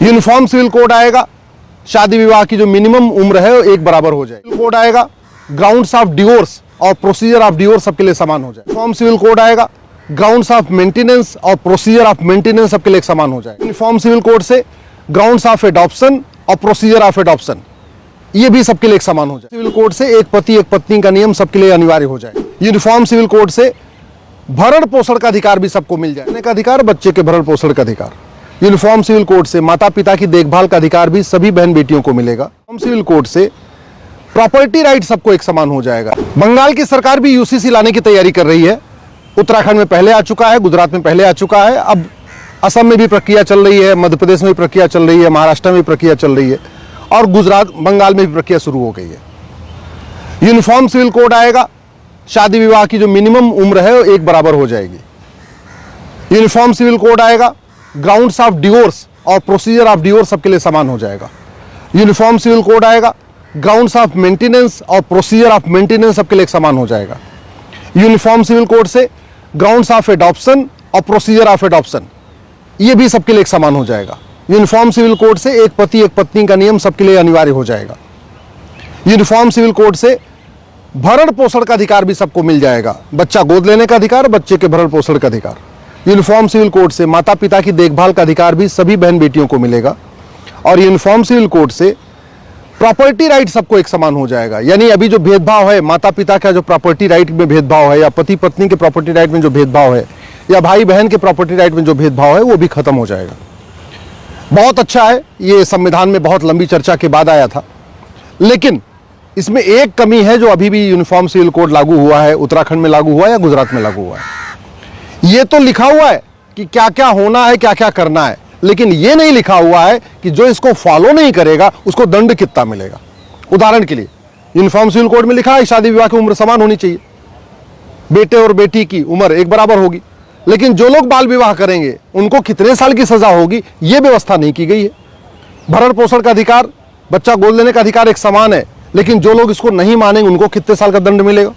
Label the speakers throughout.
Speaker 1: Uniform civil code आएगा, शादी विवाह की जो मिनिमम उम्र है वो एक बराबर हो जाए। कोड आएगा, ग्राउंड्स ऑफ डिवोर्स और प्रोसीजर ऑफ डिवोर्स सबके लिए समान हो जाए। यूनिफॉर्म सिविल कोड आएगा, ग्राउंड्स ऑफ मेंटेनेंस और प्रोसीजर ऑफ मेंटेनेंस सबके लिए समान हो जाए। यूनिफॉर्म सिविल कोड से ग्राउंड्स ऑफ एडॉप्शन और प्रोसीजर ऑफ एडॉप्शन ये भी सबके लिए एक समान हो जाए। सिविल कोड से एक पति एक पत्नी का नियम सबके लिए अनिवार्य हो जाए। यूनिफॉर्म सिविल कोड से भरण पोषण का अधिकार भी सबको मिल जाए। का अधिकार, बच्चे के भरण पोषण का अधिकार। यूनिफॉर्म सिविल कोड से माता पिता की देखभाल का अधिकार भी सभी बहन बेटियों को मिलेगा। यूनिफॉर्म सिविल कोड से प्रॉपर्टी राइट सबको एक समान हो जाएगा। बंगाल की सरकार भी यूसीसी लाने की तैयारी कर रही है। उत्तराखंड में पहले आ चुका है, गुजरात में पहले आ चुका है, अब असम में भी प्रक्रिया चल रही है, मध्य प्रदेश में भी प्रक्रिया चल रही है, महाराष्ट्र में भी प्रक्रिया चल रही है और गुजरात बंगाल में भी प्रक्रिया शुरू हो गई है। यूनिफॉर्म सिविल कोड आएगा, शादी विवाह की जो मिनिमम उम्र है वो एक बराबर हो जाएगी। यूनिफॉर्म सिविल कोड आएगा, ग्राउंड्स ऑफ डिवोर्स और प्रोसीजर ऑफ डिवोर्स सबके लिए समान हो जाएगा। यूनिफॉर्म सिविल कोड आएगा, ग्राउंड्स ऑफ मेंटेनेंस और प्रोसीजर ऑफ मेंटेनेंस सबके लिए समान हो जाएगा। यूनिफॉर्म सिविल कोड से ग्राउंड्स ऑफ एडॉप्शन और प्रोसीजर ऑफ एडॉप्शन ये भी सबके लिए एक समान हो जाएगा। यूनिफॉर्म सिविल कोड से एक पति एक पत्नी का नियम सबके लिए अनिवार्य हो जाएगा। यूनिफॉर्म सिविल कोड से भरण पोषण का अधिकार भी सबको मिल जाएगा। बच्चा गोद लेने का अधिकार, बच्चे के भरण पोषण का अधिकार। यूनिफॉर्म सिविल कोड से माता पिता की देखभाल का अधिकार भी सभी बहन बेटियों को मिलेगा। और यूनिफॉर्म सिविल कोड से प्रॉपर्टी राइट सबको एक समान हो जाएगा। यानी अभी जो भेदभाव है, माता पिता का जो प्रॉपर्टी राइट में भेदभाव है या पति पत्नी के प्रॉपर्टी राइट में जो भेदभाव है या भाई बहन के प्रॉपर्टी राइट में जो भेदभाव है वो भी खत्म हो जाएगा। बहुत अच्छा है, ये संविधान में बहुत लंबी चर्चा के बाद आया था, लेकिन इसमें एक कमी है जो अभी भी यूनिफॉर्म सिविल कोड लागू हुआ है, उत्तराखंड में लागू हुआ है या गुजरात में लागू हुआ है। ये तो लिखा हुआ है कि क्या क्या होना है, क्या क्या करना है, लेकिन ये नहीं लिखा हुआ है कि जो इसको फॉलो नहीं करेगा उसको दंड कितना मिलेगा। उदाहरण के लिए यूनिफॉर्म सिविल कोड में लिखा है शादी विवाह की उम्र समान होनी चाहिए, बेटे और बेटी की उम्र एक बराबर होगी, लेकिन जो लोग बाल विवाह करेंगे उनको कितने साल की सजा होगी ये व्यवस्था नहीं की गई है। भरण पोषण का अधिकार, बच्चा गोद लेने का अधिकार एक समान है, लेकिन जो लोग इसको नहीं मानेंगे उनको कितने साल का दंड मिलेगा।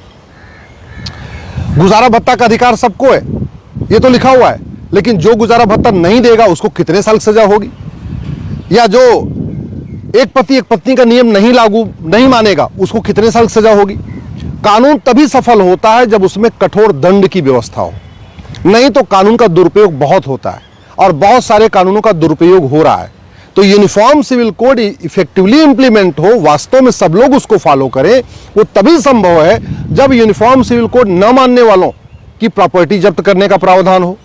Speaker 1: गुजारा भत्ता का अधिकार सबको है, ये तो लिखा हुआ है, लेकिन जो गुजारा भत्ता नहीं देगा उसको कितने साल सजा होगी। या जो एक पति एक पत्नी का नियम नहीं मानेगा उसको कितने साल सजा होगी। कानून तभी सफल होता है जब उसमें कठोर दंड की व्यवस्था हो, नहीं तो कानून का दुरुपयोग बहुत होता है और बहुत सारे कानूनों का दुरुपयोग हो रहा है। तो uniform civil code effectively implement हो, वास्तव में सब लोग उसको फॉलो करें, वो तभी संभव है जब यूनिफॉर्म सिविल कोड न मानने वालों की प्रॉपर्टी जब्त करने का प्रावधान हो,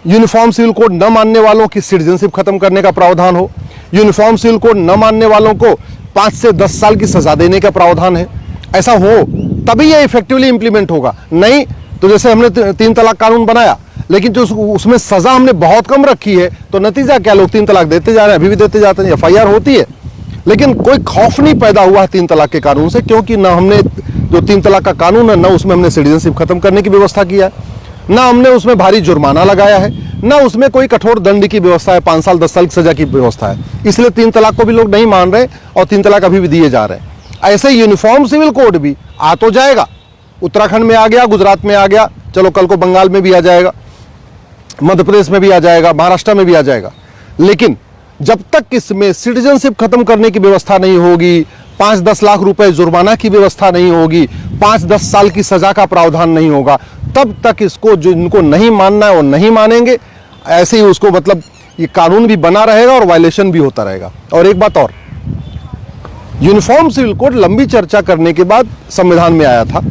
Speaker 1: यूनिफॉर्म सिविल कोड न मानने वालों की सिटीजनशिप खत्म करने का प्रावधान हो, यूनिफॉर्म सिविल कोड न मानने वालों को 5 से 10 साल की सजा देने का प्रावधान है। ऐसा हो तभी यह इफेक्टिवली इंप्लीमेंट होगा। नहीं तो जैसे हमने 3 तलाक कानून बनाया, लेकिन जो उसमें सजा हमने बहुत कम रखी है, तो नतीजा क्या, लोग 3 तलाक देते जा रहे हैं, अभी भी देते जाते हैं, FIR होती है, लेकिन कोई खौफ नहीं पैदा हुआ है 3 तलाक के कानून से, क्योंकि ना हमने जो 3 तलाक का कानून है ना उसमें हमने सिटीजनशिप खत्म करने की व्यवस्था किया है, ना हमने उसमें भारी जुर्माना लगाया है, ना उसमें कोई कठोर दंड की व्यवस्था है, 5 साल 10 साल की सजा की व्यवस्था है। इसलिए 3 तलाक को भी लोग नहीं मान रहे और 3 तलाक अभी भी दिए जा रहे हैं। ऐसे यूनिफॉर्म सिविल कोड भी आ तो जाएगा, उत्तराखंड में आ गया, गुजरात में आ गया, चलो कल को बंगाल में भी आ जाएगा, मध्य प्रदेश में भी आ जाएगा, महाराष्ट्र में भी आ जाएगा, लेकिन जब तक इसमें सिटीजनशिप खत्म करने की व्यवस्था नहीं होगी, 5-10 लाख रुपए जुर्माना की व्यवस्था नहीं होगी, 5-10 साल की सजा का प्रावधान नहीं होगा, तब तक इसको जो इनको नहीं मानना है वो नहीं मानेंगे। ऐसे ही उसको मतलब ये कानून भी बना रहेगा और वायलेशन भी होता रहेगा। और एक बात और, यूनिफॉर्म सिविल कोड लंबी चर्चा करने के बाद संविधान में आया था,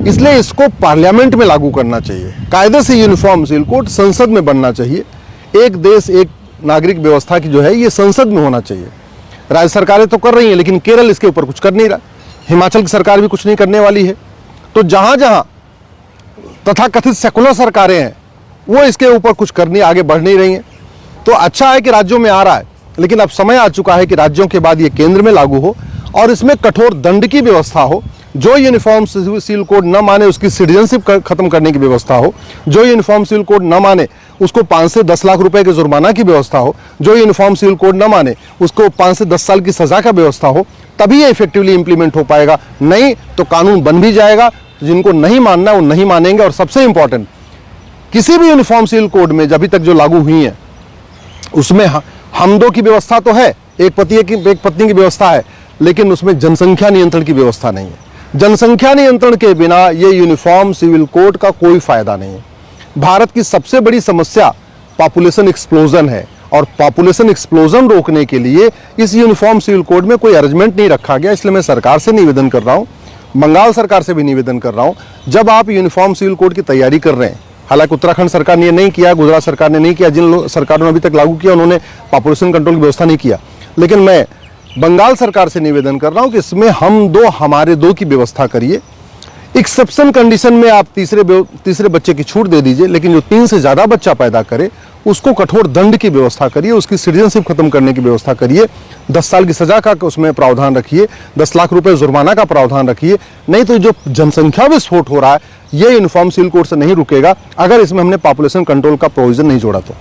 Speaker 1: इसलिए इसको पार्लियामेंट में लागू करना चाहिए। कायदे से यूनिफॉर्म सिविल कोड संसद में बनना चाहिए। एक देश एक नागरिक व्यवस्था की जो है ये संसद में होना चाहिए। राज्य सरकारें तो कर रही हैं, लेकिन केरल इसके ऊपर कुछ कर नहीं रहा, हिमाचल की सरकार भी कुछ नहीं करने वाली है। तो जहां जहां तथाकथित सेकुलर सरकारें हैं वो इसके ऊपर कुछ करने आगे बढ़ नहीं रही हैं। तो अच्छा है कि राज्यों में आ रहा है, लेकिन अब समय आ चुका है कि राज्यों के बाद ये केंद्र में लागू हो और इसमें कठोर दंड की व्यवस्था हो। जो यूनिफॉर्म सिविल कोड न माने उसकी सिटीजनशिप खत्म करने की व्यवस्था हो, जो यूनिफॉर्म सिविल कोड न माने उसको 5 से 10 लाख रुपए के जुर्माना की व्यवस्था हो, जो यूनिफॉर्म सिविल कोड न माने उसको 5 से 10 साल की सजा का व्यवस्था हो, तभी ये इफेक्टिवली इंप्लीमेंट हो पाएगा। नहीं तो कानून बन भी जाएगा, जिनको नहीं मानना वो नहीं मानेंगे। और सबसे इंपॉर्टेंट, किसी भी यूनिफॉर्म सिविल कोड में अभी तक जो लागू हुई है उसमें हम दो की व्यवस्था तो है, एक पत्नी की व्यवस्था है, लेकिन उसमें जनसंख्या नियंत्रण की व्यवस्था नहीं है। जनसंख्या नियंत्रण के बिना ये यूनिफॉर्म सिविल कोड का कोई फायदा नहीं है। भारत की सबसे बड़ी समस्या पॉपुलेशन एक्सप्लोजन है, और पॉपुलेशन एक्सप्लोजन रोकने के लिए इस यूनिफॉर्म सिविल कोड में कोई अरेंजमेंट नहीं रखा गया। इसलिए मैं सरकार से निवेदन कर रहा हूं, बंगाल सरकार से भी निवेदन कर रहा हूं, जब आप यूनिफॉर्म सिविल कोड की तैयारी कर रहे हैं, हालांकि उत्तराखंड सरकार ने नहीं किया, गुजरात सरकार ने नहीं किया, जिन सरकारों ने अभी तक लागू किया उन्होंने पॉपुलेशन कंट्रोल की व्यवस्था नहीं किया, लेकिन मैं बंगाल सरकार से निवेदन कर रहा हूं कि इसमें हमारे दो की व्यवस्था करिए। एक्सेप्शन कंडीशन में आप तीसरे बच्चे की छूट दे दीजिए, लेकिन जो 3 से ज्यादा बच्चा पैदा करे उसको कठोर दंड की व्यवस्था करिए, उसकी सिटीजनशिप खत्म करने की व्यवस्था करिए, 10 साल की सजा का उसमें प्रावधान रखिए, 10 लाख रुपए जुर्माना का प्रावधान रखिए। नहीं तो जो जनसंख्या विस्फोट हो रहा है ये यूनिफॉर्म सिविल कोड से नहीं रुकेगा, अगर इसमें हमने पॉपुलेशन कंट्रोल का प्रोविजन नहीं जोड़ा तो।